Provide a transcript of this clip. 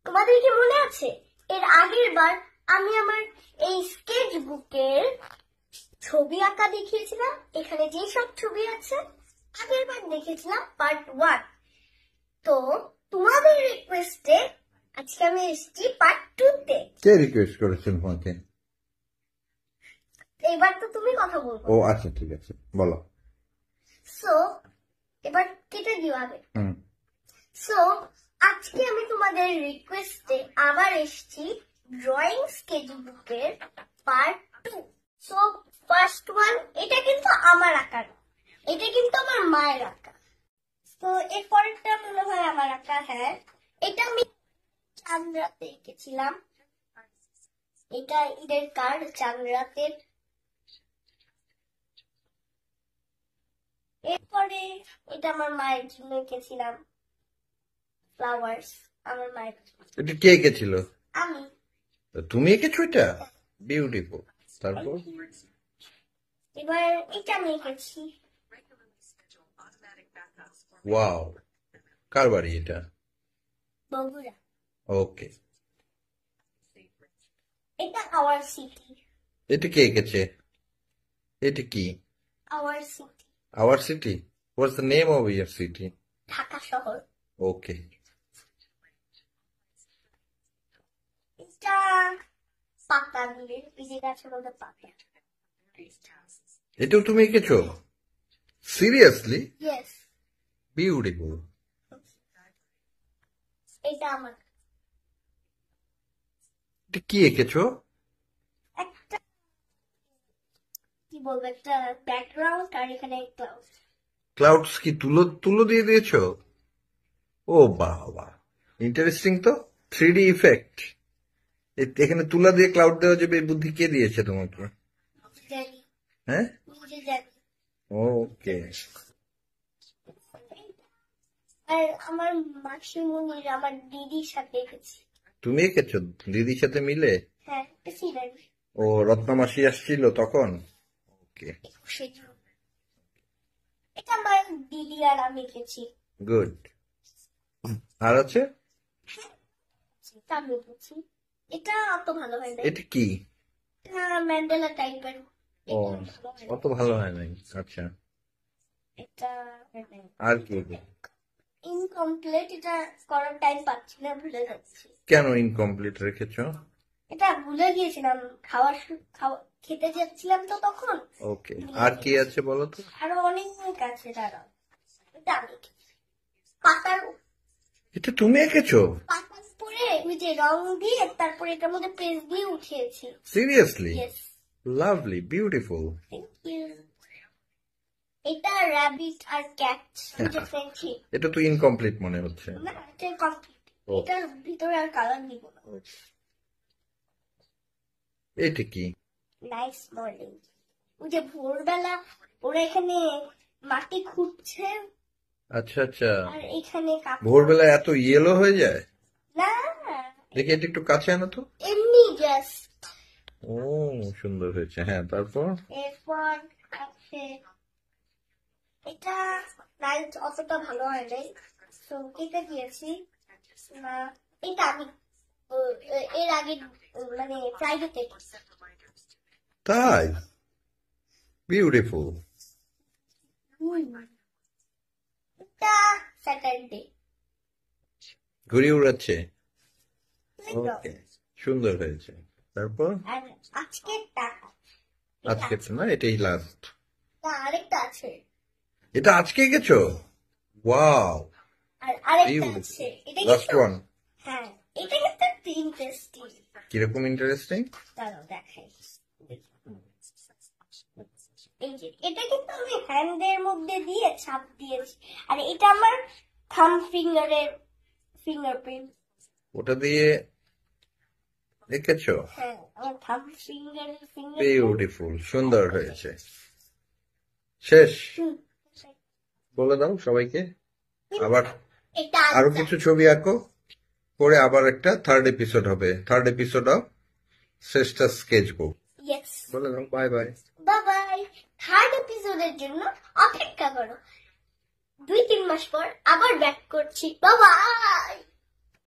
তোমাদের কি মনে আছে এর আগের বার আমি আমার এই স্কেচ বুকের ছবি আঁকা দেখিয়েছিলাম? এখানে যে সব ছবি আছে আগের বার দেখেছিলাম পার্ট 1। তো তোমাদের রিকোয়েস্টে আজকে আমি এসেছি পার্ট 2 তে। কে রিকোয়েস্ট করেছেন তোমাকে? এবার তো তুমি কথা বলবো। ও আচ্ছা, ঠিক আছে, বলো। সো এবার কেটে দিও আগে। সো আজকে আমি তোমাদের রিকোয়েস্টে আবার এসেছি ড্রয়িং স্কেচ বুকের পার্ট 2। সো ফার্স্ট ওয়ান, এটা কিন্তু আমার আঁকা, এটা কিন্তু আমার মায়ের আঁকা। তো এর পরেরটা মনে হয় আমার আঁকা। হ্যাঁ, এটা আমি চাঁদ রাতে এঁকেছিলাম। এটা ঈদের কার্ড চাঁদ রাতের। এরপরে এটা আমার মায়ের জন্য এঁকেছিলাম ফ্লাওয়ার্স, আমার মায়ের। এটা কে এঁকেছিল? আমি। তুমি এঁকেছো এটা? বিউটিফুল। তারপর এবার এটা আমি এঁকেছি। ওয়াও, কার বাড়ি এটা? বগুড়া। ওকে। এটা আওয়ার সিটি। এটা কে এঁকেছে? এটা কি? Our city. Our city? What's the name of your city? Dhaka শহর। ওকে। এটা পাতা দিয়ে, পিজে গাছের মধ্যে পাতা। এটাও তুমি এঁকেছো? সিরিয়াসলি? ইয়েস। বিউটিফুল। এটা আমার। এটা কি এঁকেছো? একটা কি বলবো, একটা ব্যাকগ্রাউন্ড আর এখানে ক্লাউড। ক্লাউডস কি তুলো তুলো দিয়ে দিয়েছো? ও বাবা, ইন্টারেস্টিং তো। 3D effect. এখানে তুলা দিয়ে ক্লাউড দেওয়া যাবে, এই বুদ্ধি কে দিয়েছে তোমাকে? জানি। হ্যাঁ, নিজে জানি। ওকে। আর আমার মাসিমণির, আমার দিদির সাথে এঁকেছি। তুমি এঁকেছো দিদির সাথে মিলে? হ্যাঁ, সিনারি। ও, রত্নমাসি আসছিল তখন? ওকে, এটা আমার দিদি আর আমি এঁকেছি। গুড। আর আছে? এটা আমি এঁকেছি। এটা অত ভালো হয় না। এটা কি? এটা ম্যান্ডেলা টাইপের। ও, অত ভালো হয় নাই। আচ্ছা, এটা আর কি? ইনকমপ্লিট। এটা করার টাইম পাচ্ছি না, ভুলে যাচ্ছি। কেন ইনকমপ্লিট রেখেছো? এটা ভুলে গিয়েছিলাম, খেতে যাচ্ছিলাম তো তখন। ওকে, আর কি আছে বলো তো? আরো অনেক আছে, দাঁড়াও। এটা আমি পাতার এটা তুমি এঁকেছো? পাতার উপরে ওই যে রং দিয়ে তারপরে এটার মধ্যে পেজ দিয়ে উঠিয়েছি। Seriously? Yes. Lovely, beautiful. Thank you. এটা র‍্যাবিট আর ক্যাট, দুটো ফ্রেন্ডশিপ। এটা তো ইনকমপ্লিট মনে হচ্ছে। না, এটা কমপ্লিট। এটার ভিতরে আর কালার দিব না। এটা কি? Nice morning. ওই যে ভোরবেলা ওরা এখানে মাটি খুঁড়ছে। আচ্ছা আচ্ছা, আর এখানে ভোরবেলা এত ইয়েলো হয়ে যায়? না, দেখি এটা একটু কাছে আনো তো। এমনি জাস্ট। ও, সুন্দর হয়েছে। হ্যাঁ, তারপর? এরপর আছে এটা লাইট অতটা ভালো হয় নাই, তো কেটে দিয়েছি না। এটা আমি এর আগে মানে প্রাইভেটে। তাই? বিউটিফুল। এটা স্যাটারডে। ঘুড়ি উড়াচ্ছে। ওকে, সুন্দর হয়েছে। তারপর? আর আজকেরটা। আজকে না, এটাই লাস্ট। না, আরেকটা আছে। এটা আজকে গেছো? ওয়াও, আর আরেকটা আছে। এটা লাস্ট ওয়ান। হ্যাঁ, এটা কিন্তু একটু ইন্টারেস্টিং। কিরকম ইন্টারেস্টিং? দাঁড়াও দেখাই। এই যে এটা কিন্তু আমি হ্যান্ডের মধ্যে দিয়ে ছাপ দিয়েছি, আর এটা আমার থাম্ব ফিঙ্গারের ফিঙ্গারপ্রিন্ট। ওটা দিয়ে এঁকেছো? হ্যাঁ, আমার থাম্ব ফিঙ্গারের ফিঙ্গার। বিউটিফুল, সুন্দর হয়েছে। শেষ? বলে দাও সবাইকে। আবার আরো কিছু ছবি আঁকো, পরে আবার একটা থার্ড এপিসোড হবে। থার্ড এপিসোড অফ শ্রেষ্ঠ স্কেচ বুক। ইয়েস। বলে দাও bye bye. Bye bye. Third এপিসোডের জন্য অপেক্ষা করো। 2-3 মাস পর আবার ব্যাক করছি। Bye bye.